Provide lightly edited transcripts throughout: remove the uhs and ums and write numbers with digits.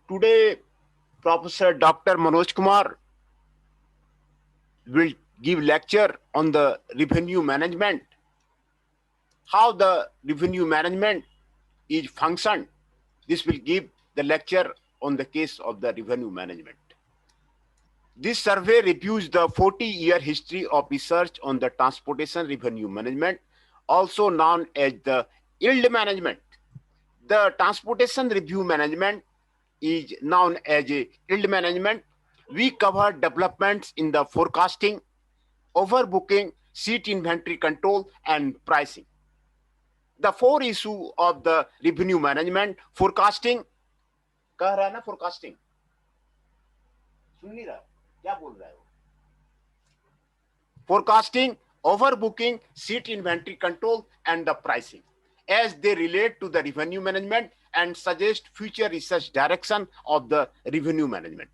Today, Professor Dr. Manoj Kumar will give lecture on the revenue management, how the revenue management is functioned. This will give the lecture on the case of the revenue management. This survey reviews the 40-year history of research on the transportation revenue management, also known as the yield management. The transportation review management is known as a yield management. We cover developments in the forecasting, overbooking, seat inventory control, and pricing. The four issue of the revenue management: forecasting, कह रहा है ना forecasting, सुन नहीं रहा, क्या बोल रहा है वो? Forecasting, overbooking, seat inventory control, and the pricing, as they relate to the revenue management and suggest future research direction of the revenue management.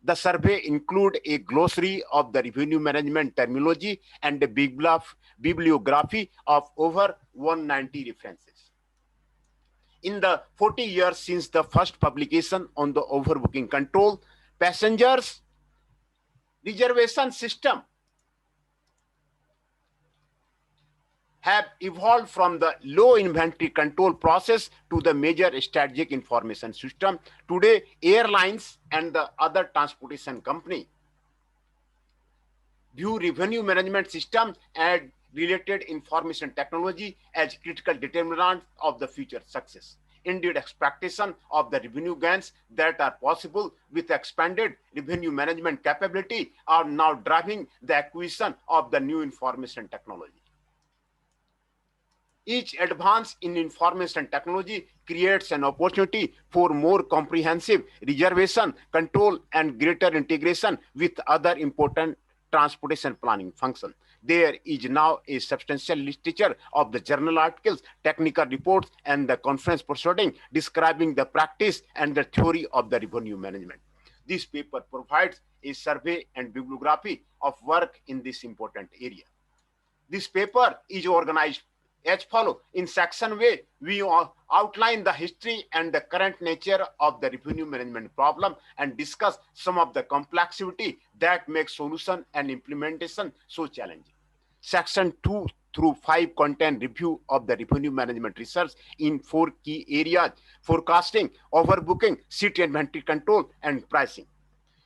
The survey include a glossary of the revenue management terminology and a bibliography of over 190 references. In the 40 years since the first publication on the overbooking control, passengers reservation system have evolved from the low inventory control process to the major strategic information system. Today, airlines and the other transportation company view revenue management system and related information technology as critical determinants of the future success. Indeed, expectation of the revenue gains that are possible with expanded revenue management capability are now driving the acquisition of the new information technology. Each advance in information technology creates an opportunity for more comprehensive reservation, control, and greater integration with other important transportation planning functions. There is now a substantial literature of the journal articles, technical reports, and the conference proceeding describing the practice and the theory of the revenue management. This paper provides a survey and bibliography of work in this important area. This paper is organized as follows. In section way, we outline the history and the current nature of the revenue management problem and discuss some of the complexity that makes solution and implementation so challenging. Section 2 through 5 contain review of the revenue management research in 4 key areas: forecasting, overbooking, seat inventory control, and pricing.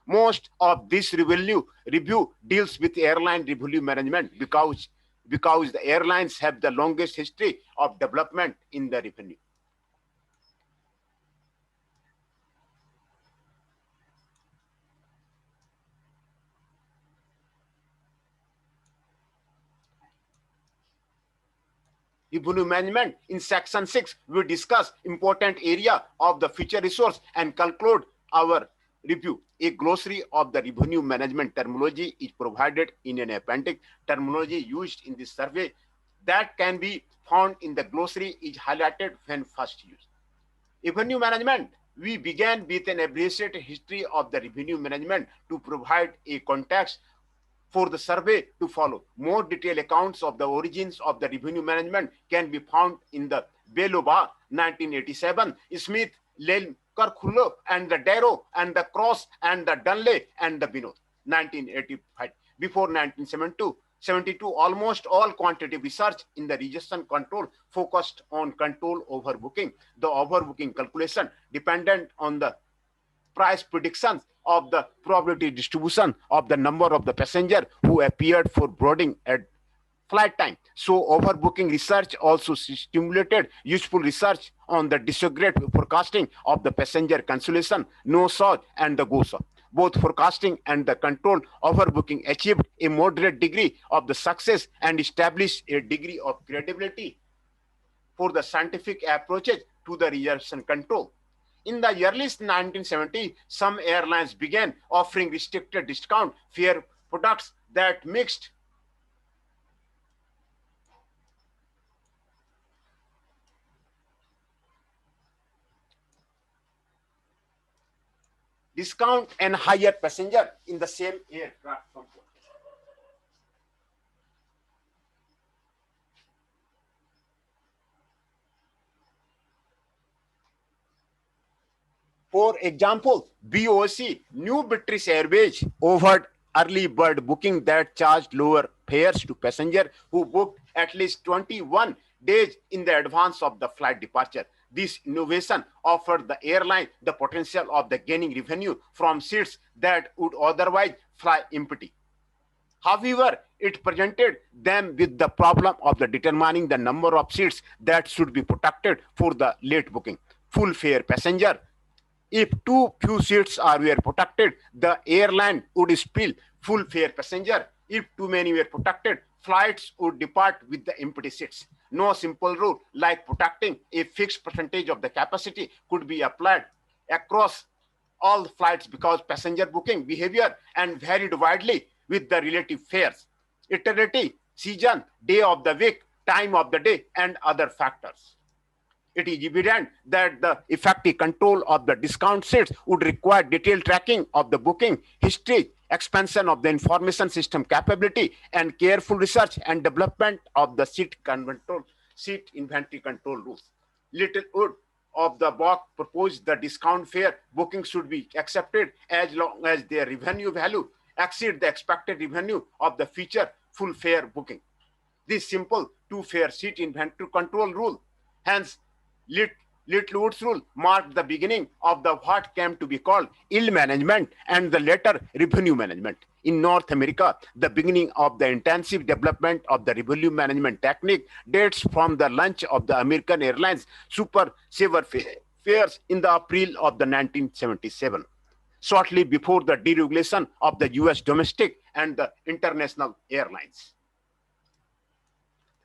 Most of this review deals with airline revenue management because the airlines have the longest history of development in the revenue. Revenue management. In section 6, we discuss important area of the future resource and conclude our review. A glossary of the revenue management terminology is provided in an appendix. Terminology used in this survey that can be found in the glossary is highlighted when first used. Revenue management. We began with an abbreviated history of the revenue management to provide a context for the survey to follow. More detailed accounts of the origins of the revenue management can be found in the Beloba 1987, Smith, Lane, Kirkhulo, and the Darrow, and the Cross, and the Dunley, and the Binod 1985. Before 1972, almost all quantitative research in the regestion control focused on control overbooking. The overbooking calculation dependent on the price predictions of the probability distribution of the number of the passenger who appeared for boarding at flight time. So overbooking research also stimulated useful research on the disaggregate forecasting of the passenger cancellation, no-show, and the go-show. Both forecasting and the control overbooking achieved a moderate degree of the success and established a degree of credibility for the scientific approaches to the reservation control. In the early 1970s, some airlines began offering restricted discount fare products that mixed discount and higher passenger in the same aircraft comfort. For example, BOC, New British Airways, offered early bird booking that charged lower fares to passengers who booked at least 21 days in the advance of the flight departure. This innovation offered the airline the potential of the gaining revenue from seats that would otherwise fly empty. However, it presented them with the problem of the determining the number of seats that should be protected for the late booking. Full fare passenger. If too few seats were protected, the airline would spill full fare passenger. If too many were protected, flights would depart with the empty seats. No simple rule like protecting a fixed percentage of the capacity could be applied across all flights because passenger booking behavior and varied widely with the relative fares, eternity, season, day of the week, time of the day, and other factors. It is evident that the effective control of the discount seats would require detailed tracking of the booking history, expansion of the information system capability, and careful research and development of the seat inventory control rules. Littlewood of the Bock proposed the discount fare booking should be accepted as long as their revenue value exceed the expected revenue of the future full fare booking. This simple two-fare seat inventory control rule, hence Littlewood's rule, marked the beginning of the what came to be called yield management and the later revenue management. In North America, the beginning of the intensive development of the revenue management technique dates from the launch of the American Airlines Super Saver fares in the April of the 1977. Shortly before the deregulation of the US domestic and the international airlines.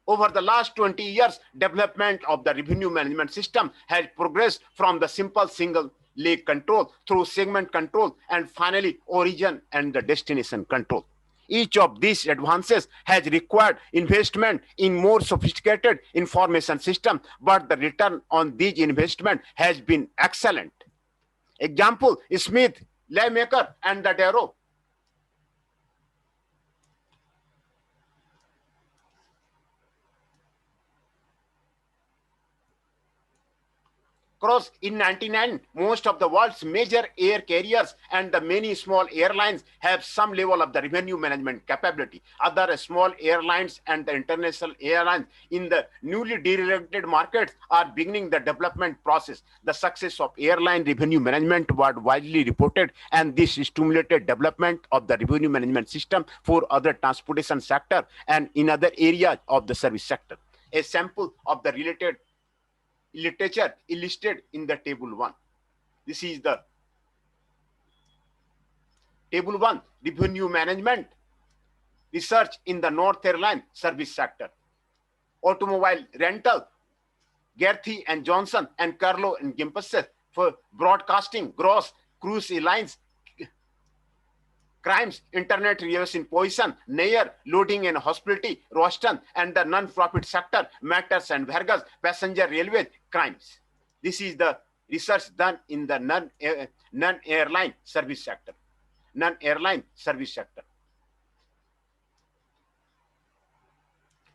Over the last 20 years, development of the revenue management system has progressed from the simple single leg control through segment control and finally origin and the destination control. Each of these advances has required investment in more sophisticated information system, but the return on these investment has been excellent. Example, Smith, Laymaker, and the Darrow. Cross in 99, most of the world's major air carriers and the many small airlines have some level of the revenue management capability. Other small airlines and the international airlines in the newly deregulated markets are beginning the development process. The success of airline revenue management was widely reported, and this stimulated development of the revenue management system for other transportation sector and in other areas of the service sector. A sample of the related literature illustrated in the table 1. This is the table 1, revenue management research in the North Airline service sector. Automobile rental, Gerthy and Johnson and Carlo and Gimpus for broadcasting, gross, cruise lines, crimes, internet reverse in position, Nair, loading and hospitality, Roston, and the non-profit sector, matters and Vargas, passenger railway, crimes. This is the research done in the non-airline service sector. Non-airline service sector.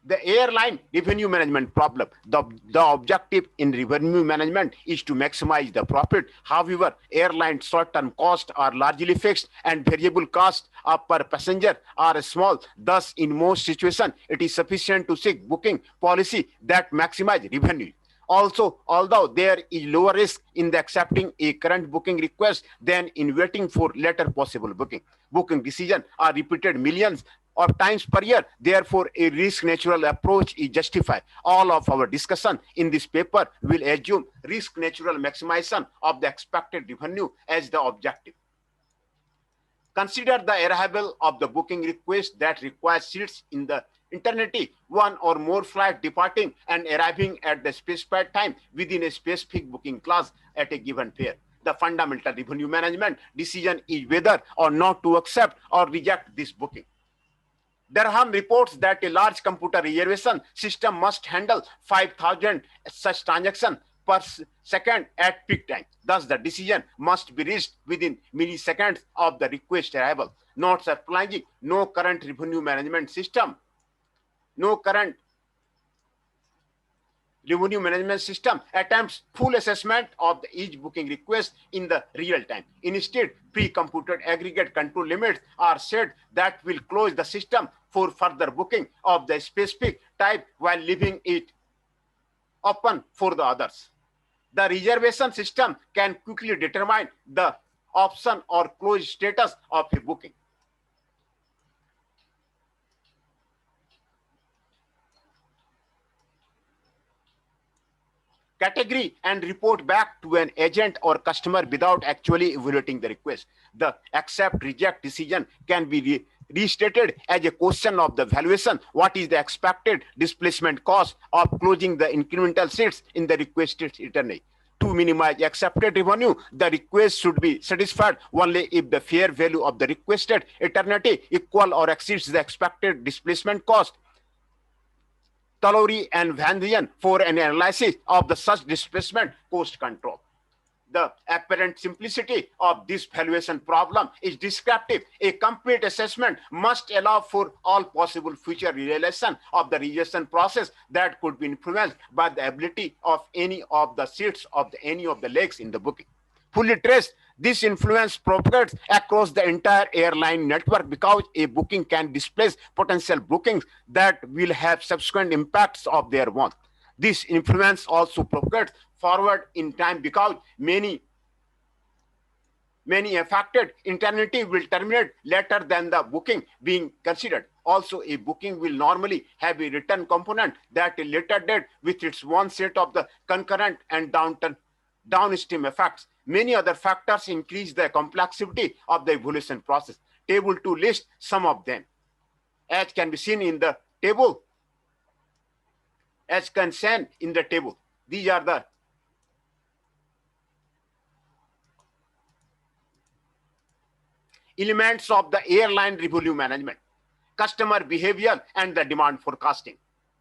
The airline revenue management problem. The objective in revenue management is to maximize the profit. However, airline short-term costs are largely fixed and variable costs per passenger are small. Thus, in most situations, it is sufficient to seek booking policy that maximize revenue. Also, although there is lower risk in the accepting a current booking request than in waiting for later possible booking. Booking decisions are repeated millions of times per year. Therefore, a risk-natural approach is justified. All of our discussion in this paper will assume risk-natural maximization of the expected revenue as the objective. Consider the arrival of the booking request that requires seats in the eternity, one or more flights departing and arriving at the specified time within a specific booking class at a given fare. The fundamental revenue management decision is whether or not to accept or reject this booking. Durham reports that a large computer reservation system must handle 5,000 such transactions per second at peak time. Thus, the decision must be reached within milliseconds of the request arrival. Not surprising, no current revenue management system revenue management system attempts full assessment of each booking request in the real time. Instead, pre-computed aggregate control limits are set that will close the system for further booking of the specific type while leaving it open for the others. The reservation system can quickly determine the option or close status of a booking. Category and report back to an agent or customer without actually evaluating the request. The accept reject decision can be restated as a question of the valuation. What is the expected displacement cost of closing the incremental seats in the requested eternity? To minimize accepted revenue, the request should be satisfied only if the fair value of the requested eternity equal or exceeds the expected displacement cost. Talori and Van Dien for an analysis of the such displacement cost control. The apparent simplicity of this valuation problem is descriptive. A complete assessment must allow for all possible future realization of the realization process that could be influenced by the ability of any of the seats of any of the legs in the booking. Fully traced, this influence propagates across the entire airline network because a booking can displace potential bookings that will have subsequent impacts of their want. This influence also propagates forward in time because many affected eternity will terminate later than the booking being considered. Also, a booking will normally have a return component that a later date with its one set of the concurrent and downstream effects. Many other factors increase the complexity of the evaluation process. Table 2 lists some of them. As can be seen in the table, these are the elements of the airline revenue management: customer behavior and the demand forecasting.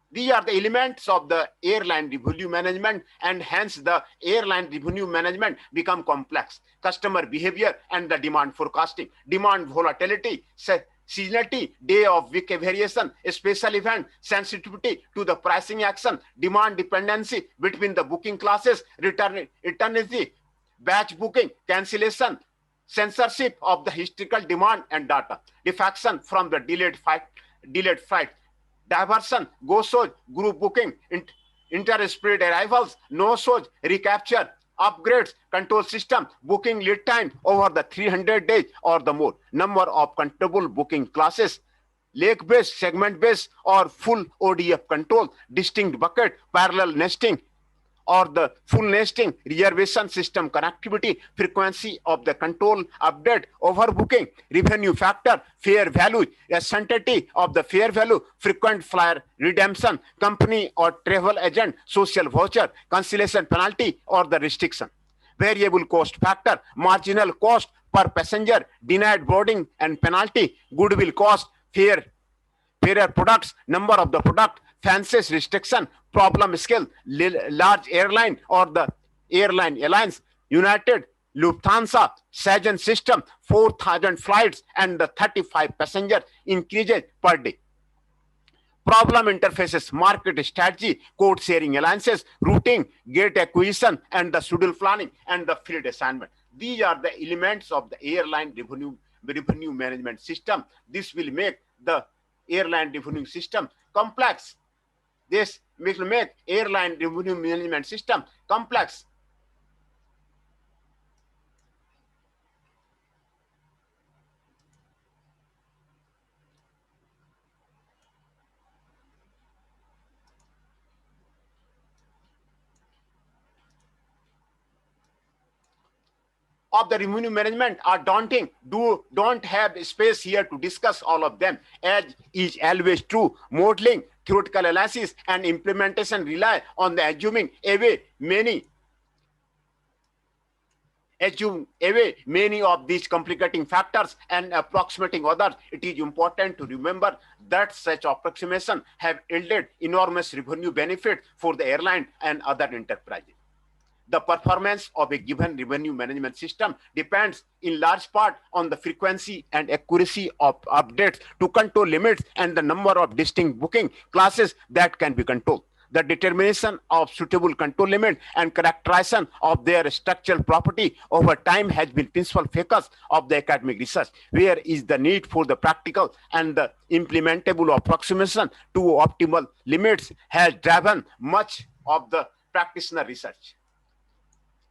These are the elements of the airline revenue management, and hence the airline revenue management become complex. Customer behavior and the demand forecasting. Demand volatility, seasonality, day of week variation, special event, sensitivity to the pricing action, demand dependency between the booking classes, eternity, batch booking, cancellation, censorship of the historical demand and data, defection from the delayed flight, diversion, go-shows, group booking, inter-spirit arrivals, no-shows, recapture, upgrades, control system, booking lead time over the 300 days or the more, number of controllable booking classes, leg-based, segment-based, or full ODF control, distinct bucket, parallel nesting, or the full nesting, reservation system connectivity, frequency of the control update, overbooking, revenue factor, fair value, certainty of the fair value, frequent flyer redemption, company or travel agent, social voucher, cancellation penalty or the restriction, variable cost factor, marginal cost per passenger, denied boarding and penalty, goodwill cost, fairer products, number of the product, fancies restriction, problem scale, large airline or the airline alliance, United, Lufthansa, Sagan system, 4,000 flights and the 35 passenger increases per day. Problem interfaces, market strategy, code sharing alliances, routing, gate acquisition, and the schedule planning and the field assignment. These are the elements of the airline revenue management system. This will make the airline revenue system complex. This will make airline revenue management system complex. Of the revenue management are daunting. Don't have space here to discuss all of them. As is always true, modeling, theoretical analysis, and implementation rely on the assuming away many of these complicating factors and approximating others. It is important to remember that such approximation have yielded enormous revenue benefit for the airline and other enterprises. The performance of a given revenue management system depends in large part on the frequency and accuracy of updates to control limits and the number of distinct booking classes that can be controlled. the determination of suitable control limit and characterization of their structural property over time has been principal focus of the academic research, where is the need for the practical and the implementable approximation to optimal limits has driven much of the practitioner research.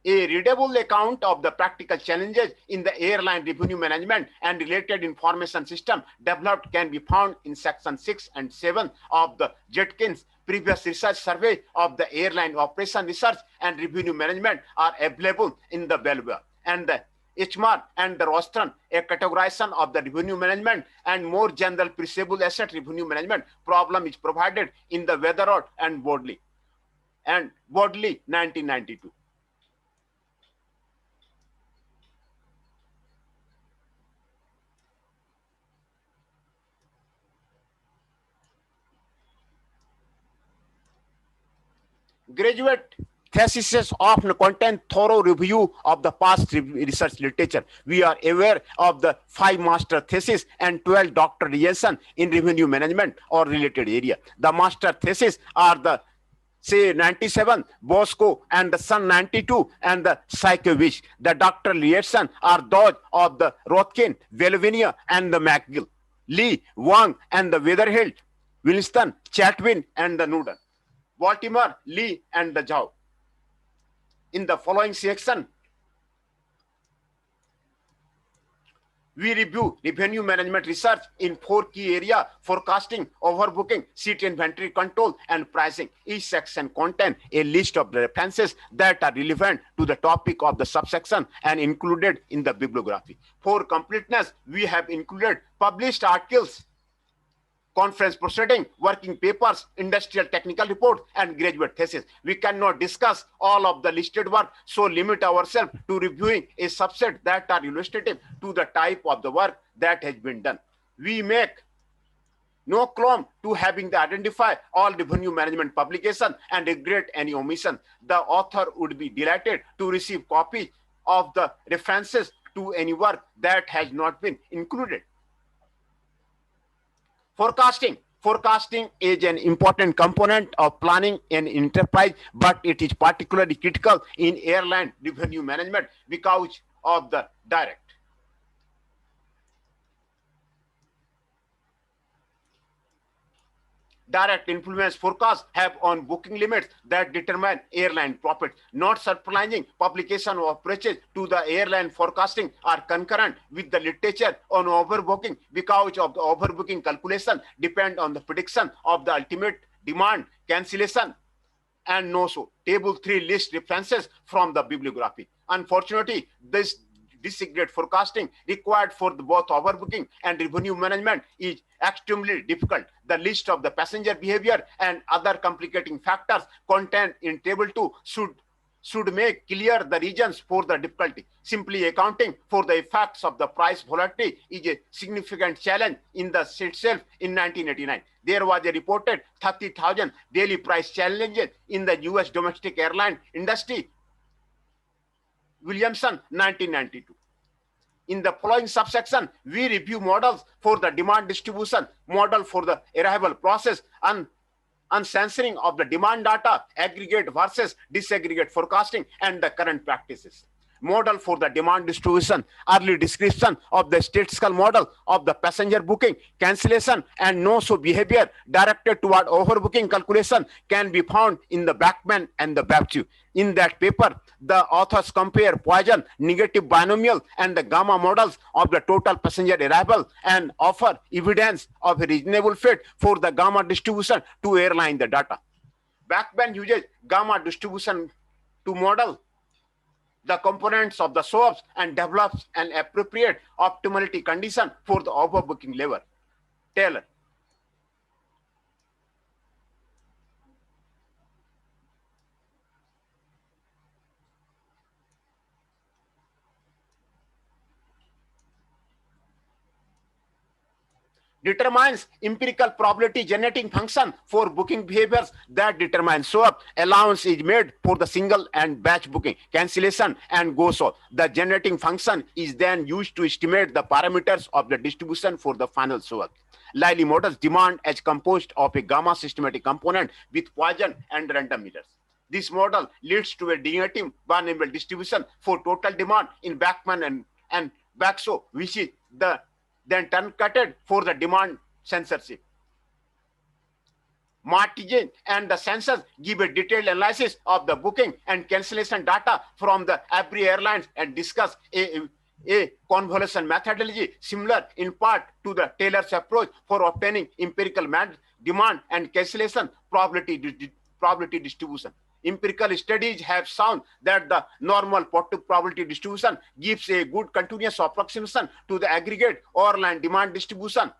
A readable account of the practical challenges in the airline revenue management and related information system developed can be found in section 6 and 7 of the Judkins previous research survey of the airline operation research and revenue management are available in the Belvoir and the HMAR and the Rostron, a categorization of the revenue management and more general perishable asset revenue management problem is provided in the Weatherford and Bodley 1992. Graduate theses often contain thorough review of the past research literature. We are aware of the 5 master theses and 12 doctoral dissertations in revenue management or related area. The master theses are the say 97, Bosco and the Sun 92 and the Psychowich. The doctoral dissertations are those of the Rothkin, Velvinia and the McGill, Lee, Wang and the Weatherhill, Winston, Chatwin and the Nuden, Baltimore, Lee and the Zhao. In the following section, we review revenue management research in 4 key areas: forecasting, overbooking, seat inventory control, and pricing. Each section contains a list of the references that are relevant to the topic of the subsection and included in the bibliography. For completeness, we have included published articles, conference proceeding, working papers, industrial technical report, and graduate thesis. We cannot discuss all of the listed work, so limit ourselves to reviewing a subset that are illustrative to the type of the work that has been done. We make no claim to having to identify all revenue management publications and regret any omission. The author would be delighted to receive copies of the references to any work that has not been included. Forecasting. Forecasting is an important component of planning an enterprise, but it is particularly critical in airline revenue management because of the direct influence forecasts have on booking limits that determine airline profit. Not surprising, publication of approaches to the airline forecasting are concurrent with the literature on overbooking because of the overbooking calculation depend on the prediction of the ultimate demand, cancellation, and no-show. Table 3 lists references from the bibliography. Unfortunately, this disaggregate forecasting required for both overbooking and revenue management is extremely difficult. The list of the passenger behavior and other complicating factors contained in table 2 should make clear the reasons for the difficulty. Simply accounting for the effects of the price volatility is a significant challenge in the itself. In 1989, there was a reported 30,000 daily price challenges in the US domestic airline industry. Williamson, 1992. In the following subsection, we review models for the demand distribution, model for the arrival process, and uncensoring of the demand data, aggregate versus disaggregate forecasting, and the current practices. Model for the demand distribution, early description of the statistical model of the passenger booking, cancellation, and no-show behavior directed toward overbooking calculation can be found in the Backman and the Babchu. In that paper, the authors compare Poisson, negative binomial, and the gamma models of the total passenger arrival and offer evidence of a reasonable fit for the gamma distribution to airline the data. Backman uses gamma distribution to model the components of the SOAPs and develops an appropriate optimality condition for the overbooking level. Taylor. determines empirical probability generating function for booking behaviors that determine SOAP. Allowance is made for the single and batch booking, cancellation, and go so. The generating function is then used to estimate the parameters of the distribution for the final SOAP. Lively models demand as composed of a gamma systematic component with Poisson and random meters. This model leads to a negative binomial distribution for total demand in Bachman and Baxo, which is then truncatted for the demand censorship. Martigan and the censors give a detailed analysis of the booking and cancellation data from the every airlines and discuss a convolution methodology similar in part to the Taylor's approach for obtaining empirical demand and cancellation probability distribution. Empirical studies have shown that the normal probability distribution gives a good continuous approximation to the aggregate Orlan demand distribution.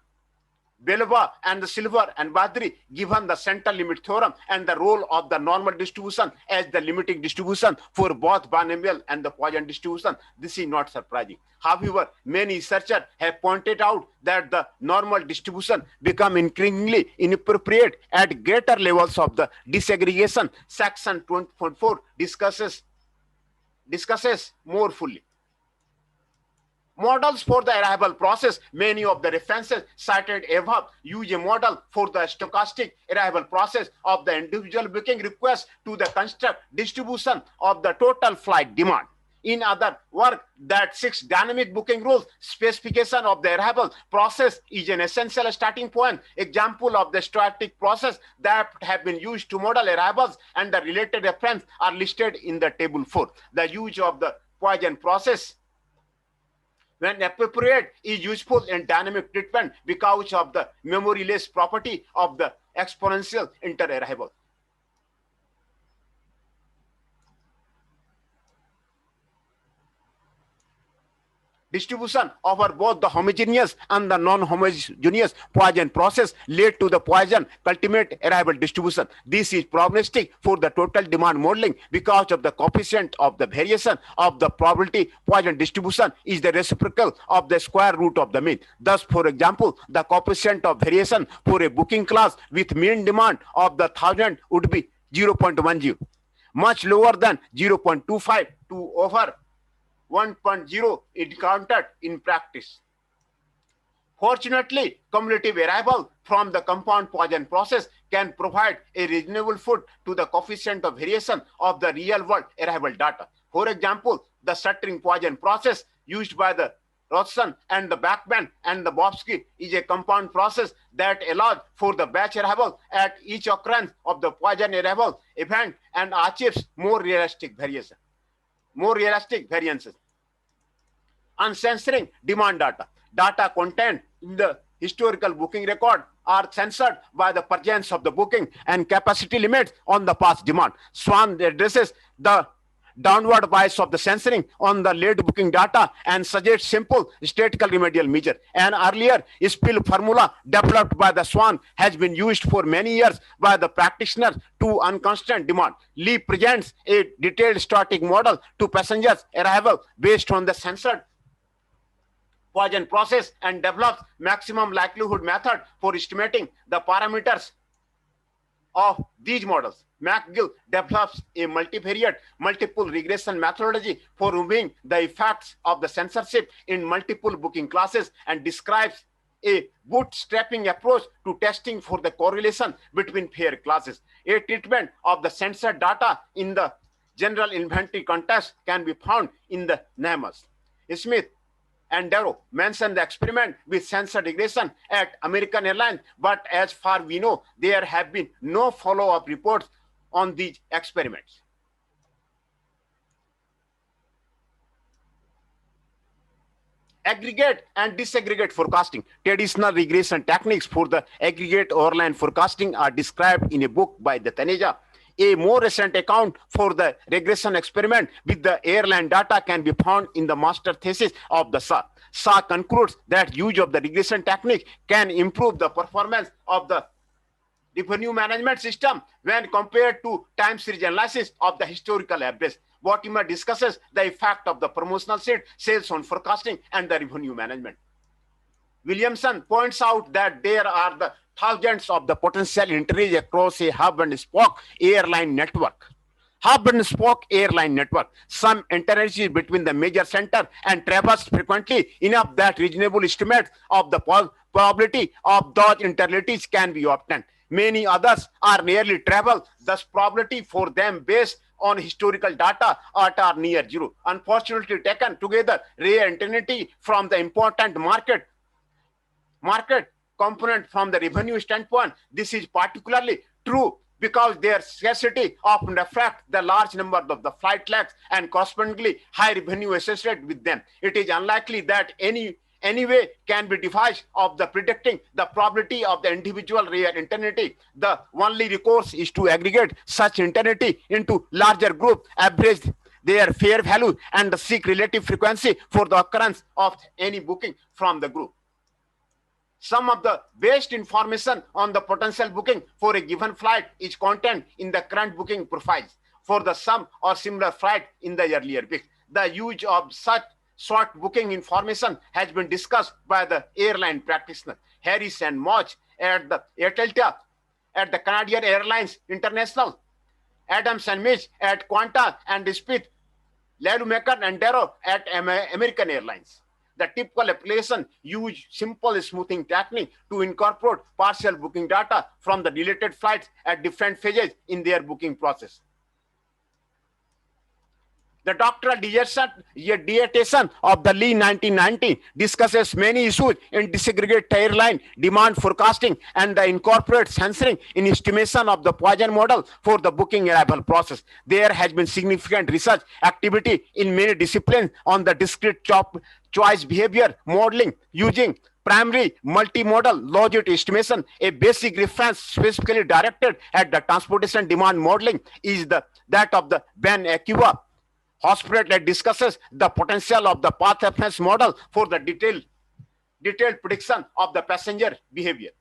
Belova and the Silver and Badri given the central limit theorem and the role of the normal distribution as the limiting distribution for both binomial and the Poisson distribution. This is not surprising. However, many researchers have pointed out that the normal distribution become increasingly inappropriate at greater levels of the disaggregation. Section 20.4 discusses more fully. Models for the arrival process. Many of the references cited above use a model for the stochastic arrival process of the individual booking request to the construct distribution of the total flight demand. In other work, that 6 dynamic booking rules specification of the arrival process is an essential starting point. Example of the stochastic process that have been used to model arrivals and the related reference are listed in the table 4. The use of the Poisson process, when appropriate, is useful in dynamic treatment because of the memoryless property of the exponential inter-arrival. Distribution over both the homogeneous and the non-homogeneous Poisson process led to the Poisson ultimate arrival distribution. This is probabilistic for the total demand modeling because of the coefficient of the variation of the probability Poisson distribution is the reciprocal of the square root of the mean. Thus, for example, the coefficient of variation for a booking class with mean demand of the 1000 would be 0.10, much lower than 0.25 to over 1.0 encountered in practice. Fortunately, cumulative arrival from the compound Poisson process can provide a reasonable foot to the coefficient of variation of the real-world arrival data. For example, the Shuttering Poisson process used by the Rothson and the Bachman and the Bobsky is a compound process that allows for the batch arrival at each occurrence of the Poisson arrival event and achieves more realistic variances. On censoring demand data. Data contained in the historical booking record are censored by the presence of the booking and capacity limits on the past demand. Swan addresses the downward bias of the censoring on the late booking data and suggests simple statistical remedial measure. An earlier spill formula developed by the Swan has been used for many years by the practitioners to unconstant demand. Lee presents a detailed static model to passengers arrival based on the censored Poisson process and develops maximum likelihood method for estimating the parameters of these models. McGill develops a multivariate multiple regression methodology for removing the effects of the censorship in multiple booking classes and describes a bootstrapping approach to testing for the correlation between pair classes. A treatment of the censored data in the general inventory context can be found in the NAMAs. Smith and Darrow mentioned the experiment with censored regression at American Airlines, but as far we know, there have been no follow-up reports on these experiments. Aggregate and disaggregate forecasting. Traditional regression techniques for the aggregate Orlan forecasting are described in a book by the Taneja. A more recent account for the regression experiment with the airline data can be found in the master thesis of the Shah. Shah concludes that use of the regression technique can improve the performance of the revenue management system when compared to time series analysis of the historical average. Mortimer discusses the effect of the promotional sales on forecasting and the revenue management. Williamson points out that there are the thousands of the potential entries across a hub and spoke airline network. Hub and spoke airline network. Some interchanges between the major center and traversed frequently enough that reasonable estimates of the probability of those interlocalities can be obtained. Many others are nearly travel, thus probability for them based on historical data are near zero. Unfortunately, taken together, rare entity from the important market component from the revenue standpoint, this is particularly true because their scarcity often reflects the large number of the flight lags and correspondingly high revenue associated with them. It is unlikely that any way can be devised of the predicting the probability of the individual rare entity. The only recourse is to aggregate such entity into larger groups, average their fair value, and seek relative frequency for the occurrence of any booking from the group. Some of the best information on the potential booking for a given flight is contained in the current booking profiles for the some or similar flight in the earlier weeks. The use of such short booking information has been discussed by the airline practitioners Harris and Moch at the Delta, at the Canadian Airlines International, Adams and Mitch at Qantas, and Smith, Lelumaker and Darrow at American Airlines. The typical application use simple smoothing technique to incorporate partial booking data from the related flights at different phases in their booking process. The doctoral dissertation of the Lee 1990 discusses many issues in disaggregate airline demand forecasting and the incorporate censoring in estimation of the Poisson model for the booking arrival process. There has been significant research activity in many disciplines on the discrete choice behavior modeling using primary multimodal longitude estimation. A basic reference specifically directed at the transportation demand modeling is that of the Ben Akiva Hospital that discusses the potential of the path reference model for the detailed prediction of the passenger behavior.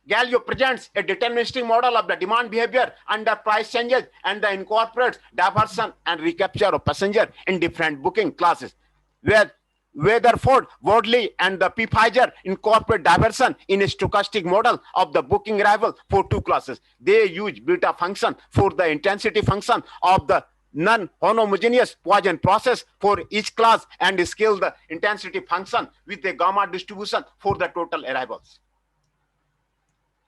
Galileo presents a deterministic model of the demand behavior under price changes and the incorporates diversion and recapture of passenger in different booking classes, where Weatherford, Wardley, and the P. Pfizer incorporate diversion in a stochastic model of the booking arrival for two classes. They use beta function for the intensity function of the non-homogeneous Poisson process for each class and scale the intensity function with a gamma distribution for the total arrivals.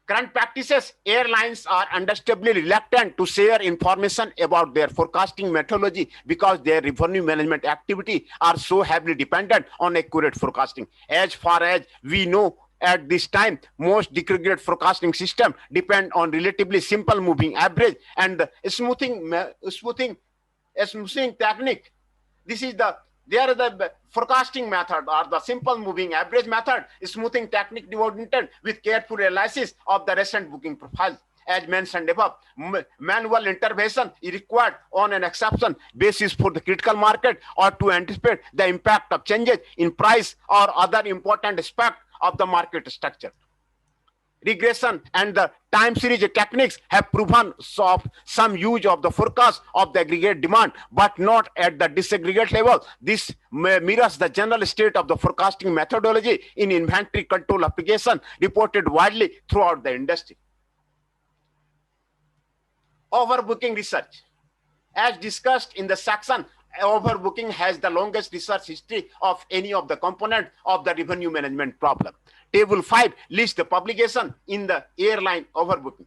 Current practices, airlines are understandably reluctant to share information about their forecasting methodology because their revenue management activity are so heavily dependent on accurate forecasting. As far as we know at this time, most disaggregated forecasting systems depend on relatively simple moving average and the smoothing technique. There is the forecasting method or the simple moving average method, smoothing technique devoted with careful analysis of the recent booking profiles. As mentioned above, manual intervention is required on an exception basis for the critical market or to anticipate the impact of changes in price or other important aspect of the market structure. Regression and the time series techniques have proven some use of the forecast of the aggregate demand, but not at the disaggregate level. This mirrors the general state of the forecasting methodology in inventory control application reported widely throughout the industry. Overbooking research. As discussed in the section, overbooking has the longest research history of any of the components of the revenue management problem. Table 5 lists the publication in the airline overbooking.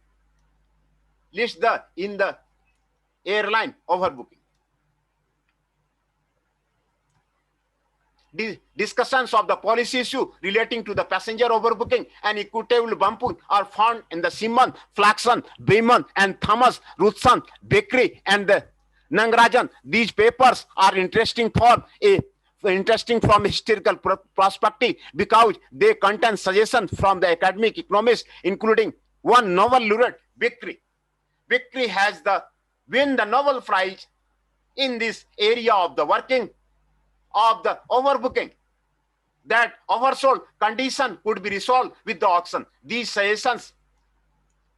Discussions of the policy issue relating to the passenger overbooking and equitable bumping are found in the Simon, Flaxon, Beeman, and Thomas, Ruthson, Beckery, and the Nangarajan. These papers are interesting from a historical perspective because they contain suggestions from the academic economists, including one Nobel laureate, Beckery. Beckery has won the Nobel Prize in this area of the working of the overbooking. That oversold condition could be resolved with the auction. These suggestions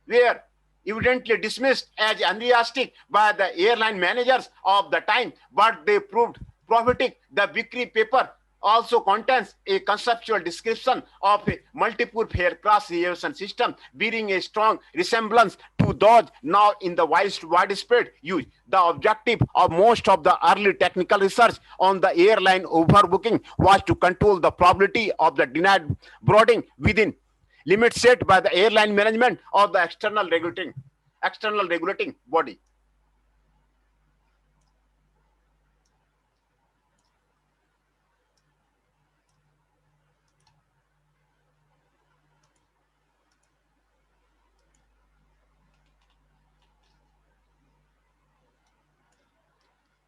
were evidently dismissed as unrealistic by the airline managers of the time, but they proved prophetic. The Vickery paper also contains a conceptual description of a multiple aircraft aviation system bearing a strong resemblance to those now in the widespread use. The objective of most of the early technical research on the airline overbooking was to control the probability of the denied boarding within limits set by the airline management or the external regulating body.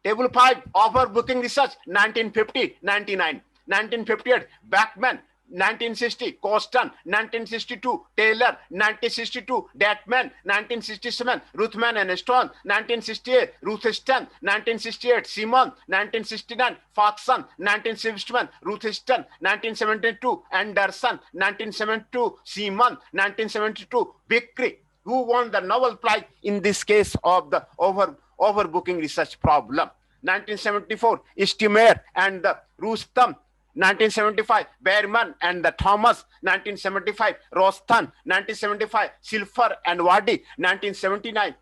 Table 5, overbooking research, 1950-99. 1958, Bachman. 1960, Coston. 1962, Taylor. 1962, Datman. 1967, Ruthman and Stone. 1968, Ruthston. 1968, Simon. 1969, Faxon. 1971, Ruthston. 1972, Anderson. 1972, Simon. 1972, Vickery, who won the Nobel Prize in this case of the overbooking research problem. 1974, Stimer and the Rustam. 1975, Behrman and the Thomas. 1975, Rostan. 1975, Silfer and Wadi. 1979,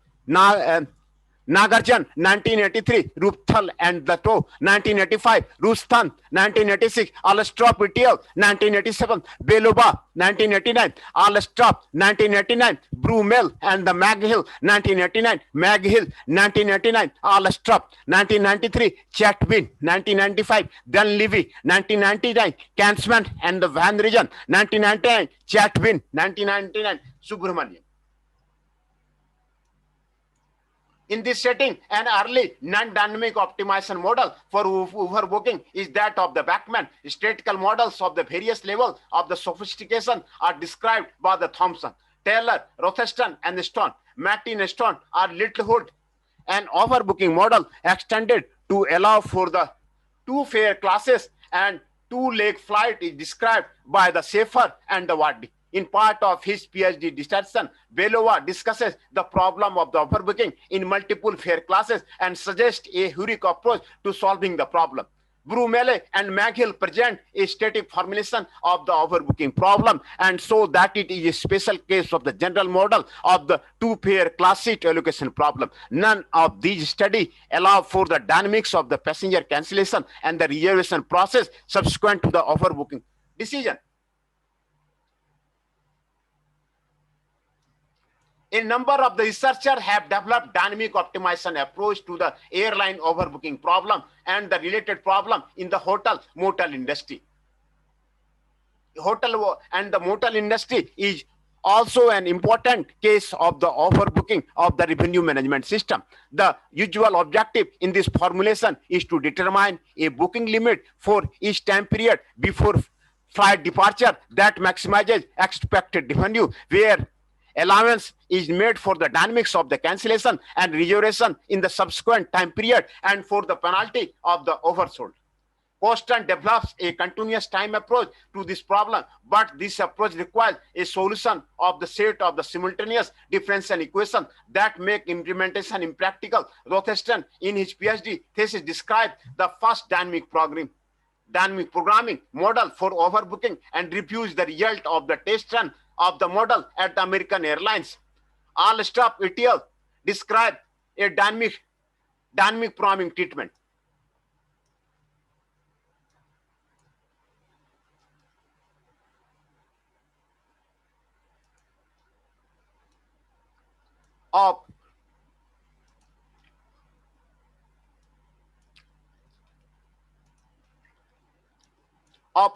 Nagarjan. 1983, Rupthal and the Toe. 1985, Rustan. 1986, Alstrop Etiel. 1987, Beluba. 1989, Alstrop. 1989, Brumel and the Maghill. 1989, Maghill. 1989, Alstrop. 1993, Chatwin. 1995, Dunleavy. 1999, Kansman and the Van Regen. 1999, Chatwin. 1999, Subramanian. In this setting, an early non-dynamic optimization model for overbooking is that of the Bachman. Statistical models of the various levels of the sophistication are described by the Thompson, Taylor, Rothston, and Stone. Martin and Stone are Littlewood. An overbooking model extended to allow for the two fare classes and two-leg flight is described by the Schaefer and the Wadi. In part of his PhD dissertation, Belova discusses the problem of the overbooking in multiple fare classes and suggests a heuristic approach to solving the problem. Brumele and Maghill present a static formulation of the overbooking problem and so that it is a special case of the general model of the two-fare class seat allocation problem. None of these studies allow for the dynamics of the passenger cancellation and the reservation process subsequent to the overbooking decision. A number of the researchers have developed dynamic optimization approach to the airline overbooking problem and the related problem in the hotel motel industry. Hotel and the motel industry is also an important case of the overbooking of the revenue management system. The usual objective in this formulation is to determine a booking limit for each time period before flight departure that maximizes expected revenue, where allowance is made for the dynamics of the cancellation and reservation in the subsequent time period and for the penalty of the oversold. Coston develops a continuous time approach to this problem, but this approach requires a solution of the set of the simultaneous differential equations that make implementation impractical. Rothston, in his PhD thesis, described the first dynamic programming model for overbooking and reviews the result of the test run of the model at the American Airlines. Alstrop et al. Describe a dynamic programming treatment. Of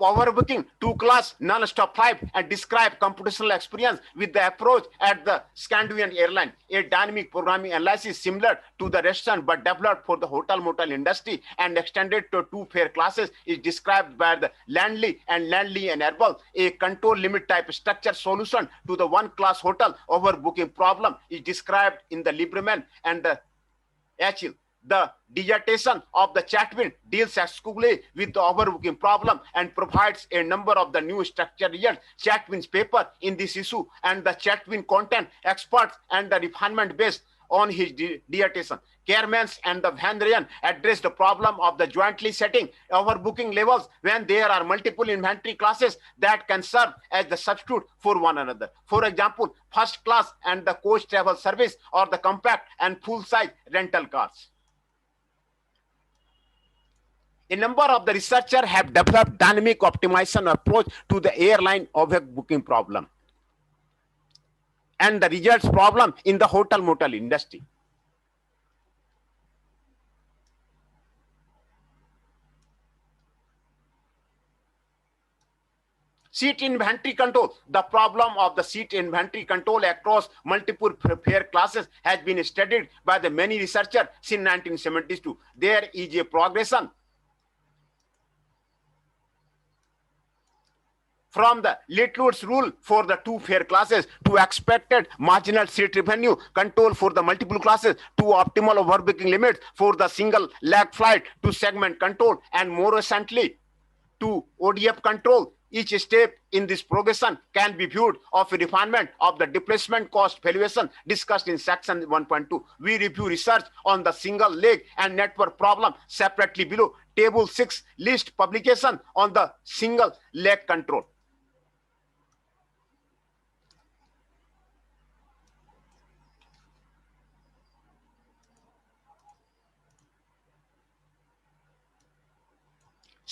overbooking two-class non-stop flight and describe computational experience with the approach at the Scandinavian airline. A dynamic programming analysis similar to the restaurant but developed for the hotel motel industry and extended to two fare classes is described by the Landley and Erbel. A control limit type structure solution to the one-class hotel overbooking problem is described in the Lieberman and the Achille. The dissertation of the Chatwin deals exclusively with the overbooking problem and provides a number of the new structure results. Chatwin's paper in this issue and the Chatwin content experts and the refinement based on his dissertation. Kermans and the Van Rijn address the problem of the jointly setting overbooking levels when there are multiple inventory classes that can serve as the substitute for one another. For example, first class and the coach travel service, or the compact and full-size rental cars. A number of the researchers have developed dynamic optimization approach to the airline overbooking problem and the results problem in the hotel motel industry. Seat inventory control. The problem of the seat inventory control across multiple fare classes has been studied by the many researchers since 1972. There is a progression from the Littlewood's rule for the two fare classes to expected marginal seat revenue control for the multiple classes to optimal overbooking limits for the single leg flight to segment control and more recently to ODF control. Each step in this progression can be viewed of a refinement of the displacement cost valuation discussed in section 1.2. We review research on the single leg and network problem separately below. Table 6 list publication on the single leg control.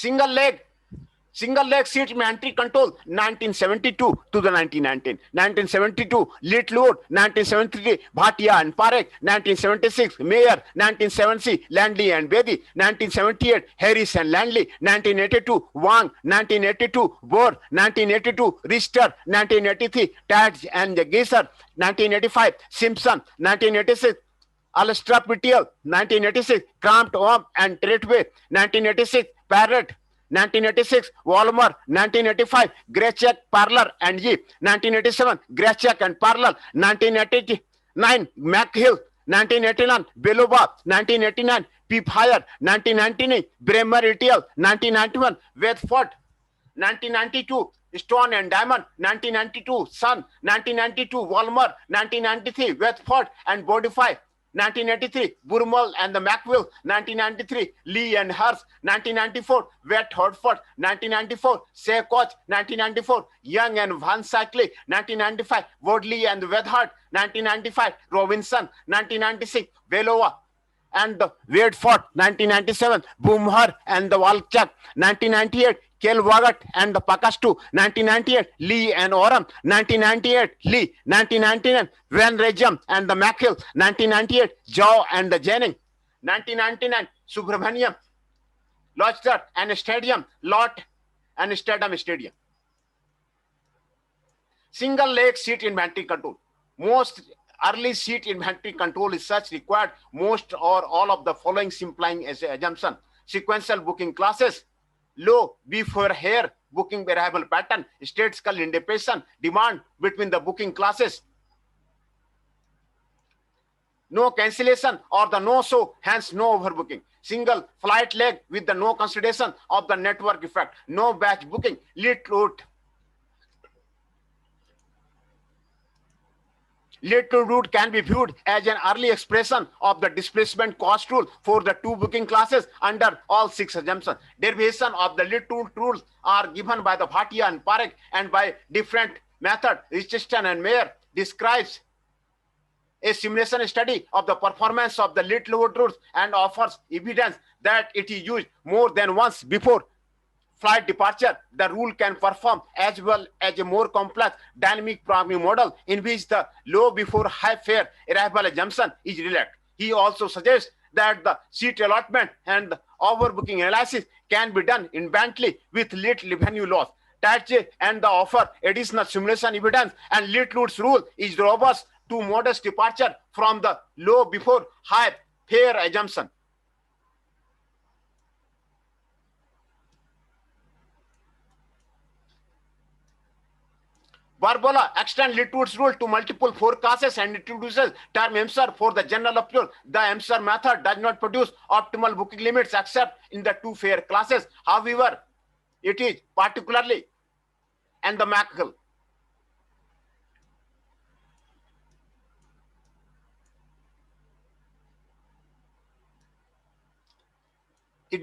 Single leg seat inventory control 1972 to the 1919. 1972 Littlewood, 1973 Bhatia and Parekh, 1976 Mayer, 1970 Landley and Bedi, 1978 Harris and Landley, 1982 Wang, 1982 Bohr, 1982 Richter, 1983 Tadge and Geiser, 1985 Simpson, 1986 Alstrapitiel, 1986 Cramped Ohm and Tretway, 1986 Parrott, 1986 Walmer, 1985 Grechek, Parler and Yi, 1987 Grechek and Parler, 1989 McHill, 1989 Belova, 1989 Pfeiffer, 1999 Bremer Etiel, 1991 Wedford, 1992 Stone and Diamond, 1992 Sun, 1992 Walmer, 1993 Wedford and Bodify, 1983 Burmel and the Macville, 1993 Lee and Hurst, 1994 Wet Hodford, 1994 Say Koch, 1994 Young and Van Cycli, 1995 Woodley and Wedhart, 1995 Robinson, 1996 Belova and the Wadeford, 1997 Boomher and the Walchuk, 1998 Kelwagat and the Pakastu, 1998 Lee and Oram, 1998 Lee, 1999 Van Rejam and the Machill, 1998 Joe and the Jennings, 1999 Subramaniam, Lodster and Stadium, Lot and Stadium. Single leg seat inventory control. Most early seat inventory control research required most or all of the following simplying as an assumption. Sequential booking classes, low before hair booking variable pattern, statistical independence, demand between the booking classes, no cancellation or the no show, hence no overbooking. Single flight leg with the no consideration of the network effect, no batch booking, Little route can be viewed as an early expression of the displacement cost rule for the two booking classes under all six assumptions. Derivation of the Little rules are given by the Bhatia and Parekh and by different method. Richardson and Mayer describes a simulation study of the performance of the Littlewood rules and offers evidence that it is used more than once before flight departure. The rule can perform as well as a more complex dynamic programming model in which the low before high fare arrival assumption is related. He also suggests that the seat allotment and the overbooking analysis can be done independently with little revenue loss. Tatche and the offer additional simulation evidence, and Littlewood's rule is robust to modest departure from the low before high fare assumption. Barbola extend Littwood's rule to multiple forecasts and introduces term MSR for the general appeal. The MSR method does not produce optimal booking limits except in the two fare classes. However, it is particularly and the McGill.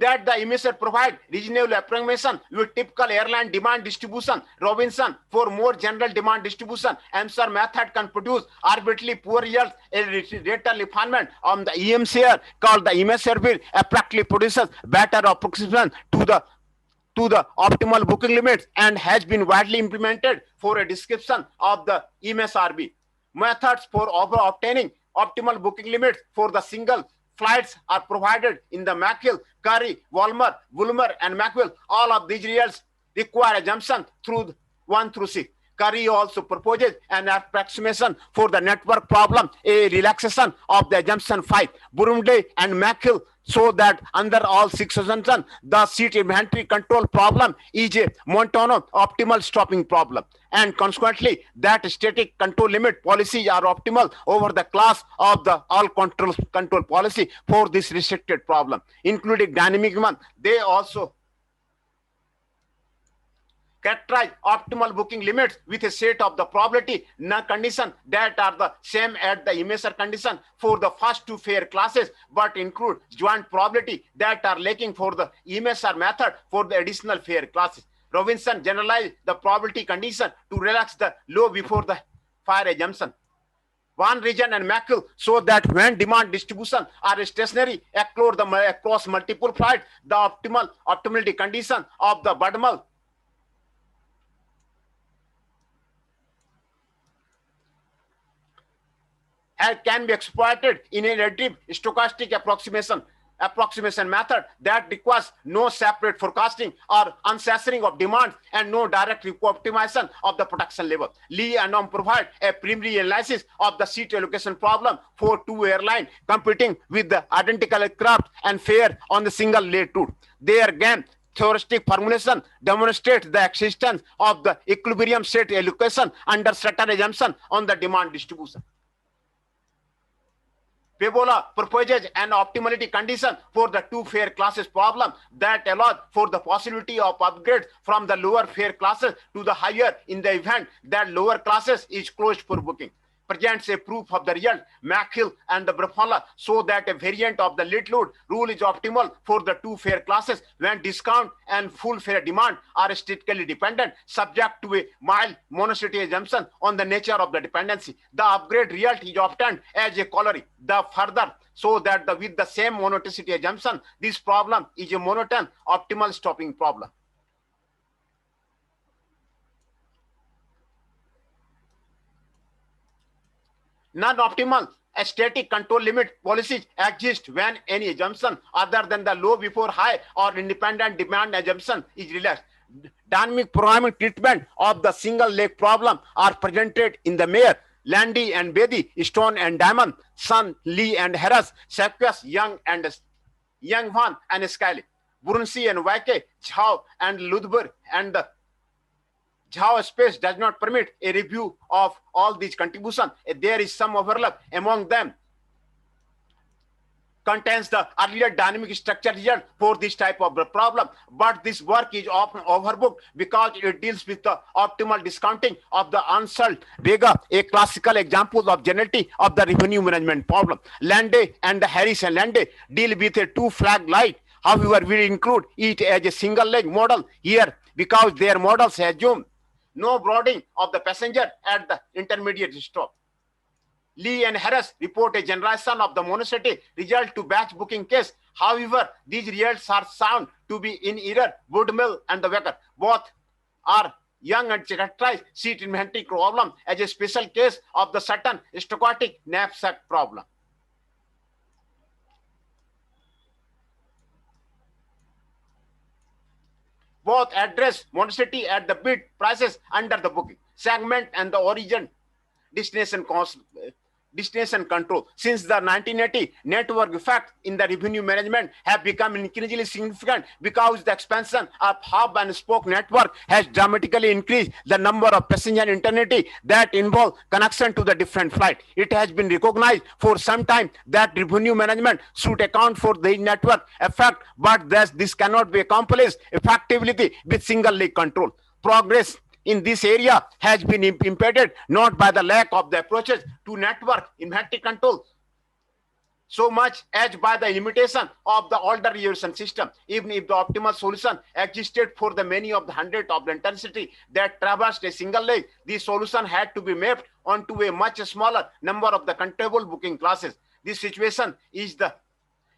That the emissary provide reasonable approximation with typical airline demand distribution. Robinson, for more general demand distribution, MSR method can produce arbitrarily poor yields. A rate refinement on the EMCR called the emissary bill practically produces better approximation to the optimal booking limits and has been widely implemented for a description of the MSRB. Methods for obtaining optimal booking limits for the single flights are provided in the McGill, Curry, Woolmer, and McGill. All of these results require assumption through 1 through 6. Curry also proposes an approximation for the network problem, a relaxation of the assumption 5. Burumde and McGill show that under all 6 assumptions, the seat inventory control problem is a monotone optimal stopping problem. And consequently, that static control limit policies are optimal over the class of the all control policy for this restricted problem, including dynamic one. They also characterize optimal booking limits with a set of the probability conditions that are the same as the emissary condition for the first two fare classes, but include joint probability that are lacking for the emissary method for the additional fare classes. Robinson generalized the probability condition to relax the low before the fire assumption. Van Rijn and McGill show that when demand distribution are stationary across multiple flights, the optimality condition of the Budmal can be exploited in a relative stochastic approximation method that requires no separate forecasting or unsaturing of demand and no direct optimization of the production level. Lee and Om provide a preliminary analysis of the seat allocation problem for two airlines competing with the identical aircraft and fare on the single late route. Their again theoretic formulation demonstrates the existence of the equilibrium state allocation under certain assumption on the demand distribution. Pebola proposes an optimality condition for the two fare classes problem that allows for the possibility of upgrades from the lower fare classes to the higher in the event that lower classes is closed for booking. Presents a proof of the result. McGill and the Brafala show that a variant of the lit load rule is optimal for the two fare classes when discount and full fare demand are statically dependent, subject to a mild monotonicity assumption on the nature of the dependency. The upgrade result is obtained as a corollary. The further so that with the same monotonicity assumption, this problem is a monotone optimal stopping problem. Non-optimal static control limit policies exist when any assumption other than the low before high or independent demand assumption is relaxed. Dynamic programming treatment of the single leg problem are presented in the Mayer, Landy and Bedi, Stone and Diamond, Sun, Lee and Harris, Saquas, Young Van and Skyle, Brunsi and Waike, Zhao and Ludberg, and the Java space does not permit a review of all these contributions. There is some overlap among them. Contains the earlier dynamic structure result for this type of problem, but this work is often overbooked because it deals with the optimal discounting of the unsold Vega, a classical example of generality of the revenue management problem. Lande and Harris and Lande deal with a two flag light. However, we include it as a single leg model here because their models assume no boarding of the passenger at the intermediate stop. Lee and Harris report a generalization of the monotonicity result to batch booking case. However, these results are found to be in error. Woodmill and the Wecker both are young and characterize seat inventory problem as a special case of the certain stochastic knapsack problem. Both address monotonicity at the bid prices under the booking segment and the origin destination destination control. Since the 1980, network effect in the revenue management have become increasingly significant because the expansion of hub and spoke network has dramatically increased the number of passenger eternity that involve connection to the different flight. It has been recognized for some time that revenue management should account for the network effect, but this cannot be accomplished effectively with single leg control. Progress in this area has been impeded not by the lack of the approaches to network inventory control so much as by the limitation of the older evaluation system. Even if the optimal solution existed for the many of the hundred of the intensity that traversed a single leg, the solution had to be mapped onto a much smaller number of the controllable booking classes. This situation is the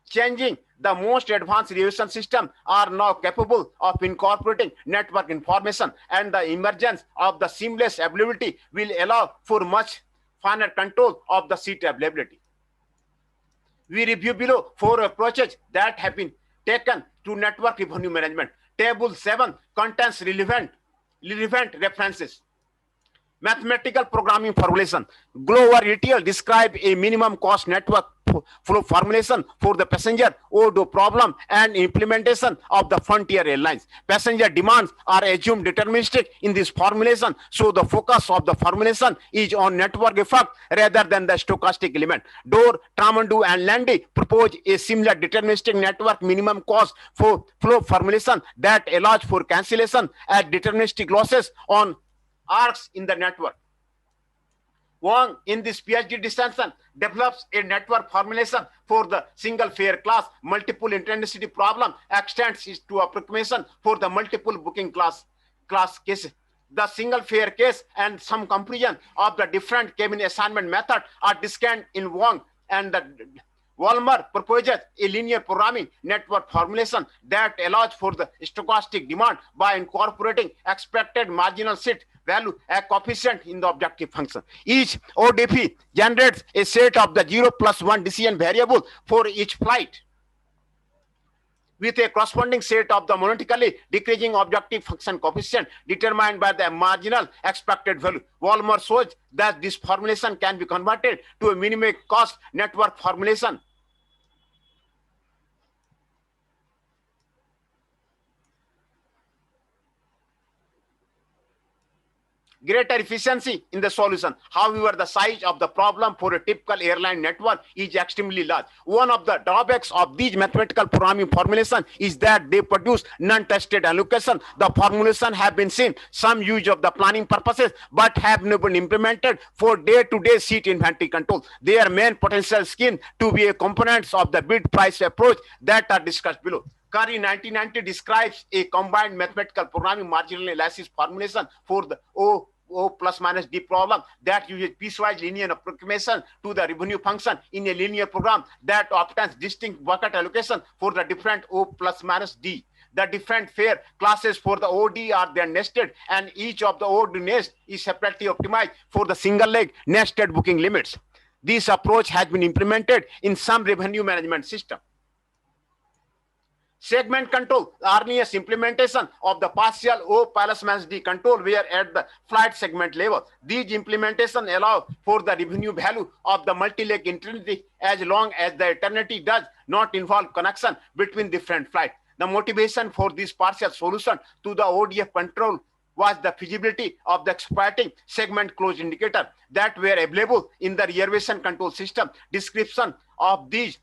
changing. The most advanced evaluation systems are now capable of incorporating network information, and the emergence of the seamless availability will allow for much finer control of the seat availability. We review below 4 approaches that have been taken to network revenue management. Table 7 contains relevant references. Mathematical programming formulation. Glover et al. Describe a minimum cost network flow formulation for the passenger ODO problem and implementation of the Frontier Airlines. Passenger demands are assumed deterministic in this formulation, so the focus of the formulation is on network effect rather than the stochastic element. Dorr, Tramandu, and Landy propose a similar deterministic network minimum cost for flow formulation that allows for cancellation as deterministic losses on arcs in the network. Wang, in this PhD distinction, develops a network formulation for the single fare class. Multiple intensity problem extends it to approximation for the multiple booking class cases. The single fare case and some comparison of the different cabin assignment method are discussed in Wang, and the Walmer proposes a linear programming network formulation that allows for the stochastic demand by incorporating expected marginal seat value a coefficient in the objective function. Each ODP generates a set of the 0 plus 1 decision variable for each flight with a corresponding set of the monotonically decreasing objective function coefficient determined by the marginal expected value. Walmer shows that this formulation can be converted to a minimum cost network formulation. Greater efficiency in the solution. However, the size of the problem for a typical airline network is extremely large. One of the drawbacks of these mathematical programming formulation is that they produce non-tested allocation. The formulation have been seen some use of the planning purposes, but have never been implemented for day-to-day seat inventory control. Their main potential scheme to be a components of the bid price approach that are discussed below. Curry 1990 describes a combined mathematical programming marginal analysis formulation for the O plus minus D problem that uses piecewise linear approximation to the revenue function in a linear program that obtains distinct bucket allocation for the different O plus minus D. The different fare classes for the OD are then nested, and each of the OD nest is separately optimized for the single leg nested booking limits. This approach has been implemented in some revenue management system. Segment control, the earliest implementation of the partial O plus minus D control were at the flight segment level. These implementation allow for the revenue value of the multi-leg eternity as long as the eternity does not involve connection between different flights. The motivation for this partial solution to the ODF control was the feasibility of the exploiting segment close indicator that were available in the reservation control system. Description of these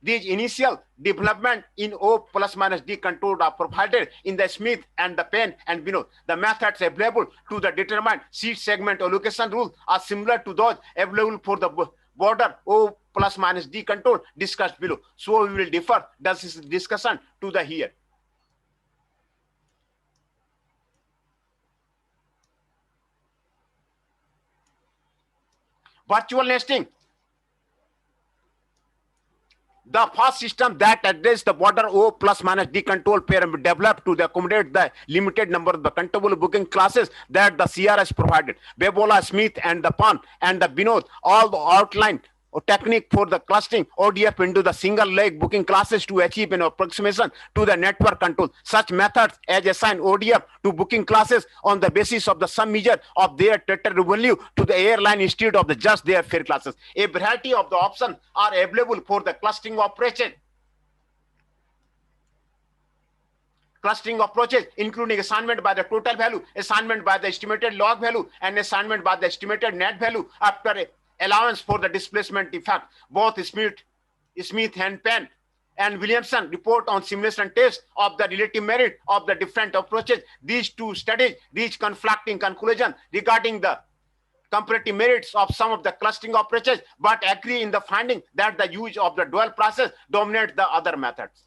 initial development in O plus minus D control are provided in the Smith and the Penn and below. The methods available to the determine seat segment allocation rule are similar to those available for the border O plus minus D control discussed below. So we will defer this discussion to the here. Virtual nesting. The first system that addressed the border O plus minus D control pair developed to accommodate the limited number of the controllable booking classes that the CRS provided. Bebola, Smith, and the Pan and the Binod all outlined technique for the clustering ODF into the single leg booking classes to achieve an approximation to the network control. Such methods as assign ODF to booking classes on the basis of the sum measure of their total revenue to the airline instead of the just their fare classes. A variety of the options are available for the clustering operation. Clustering approaches including assignment by the total value, assignment by the estimated log value, and assignment by the estimated net value after allowance for the displacement effect. Both Smith and Penn and Williamson report on simulation tests of the relative merit of the different approaches. These two studies reach conflicting conclusions regarding the comparative merits of some of the clustering approaches, but agree in the finding that the use of the dual process dominates the other methods.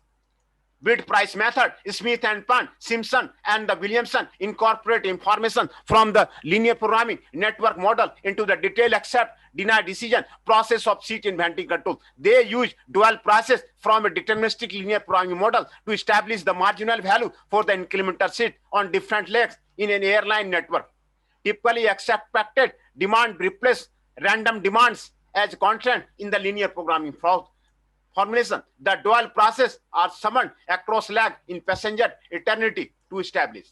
Bid price method, Smith and Penn, Simpson, and the Williamson incorporate information from the linear programming network model into the detailed accept deny decision process of seat inventory control. They use dual process from a deterministic linear programming model to establish the marginal value for the incremental seat on different legs in an airline network. Typically, expected demand replace random demands as constant in the linear programming formulation. The dual process are summoned across leg in passenger eternity to establish.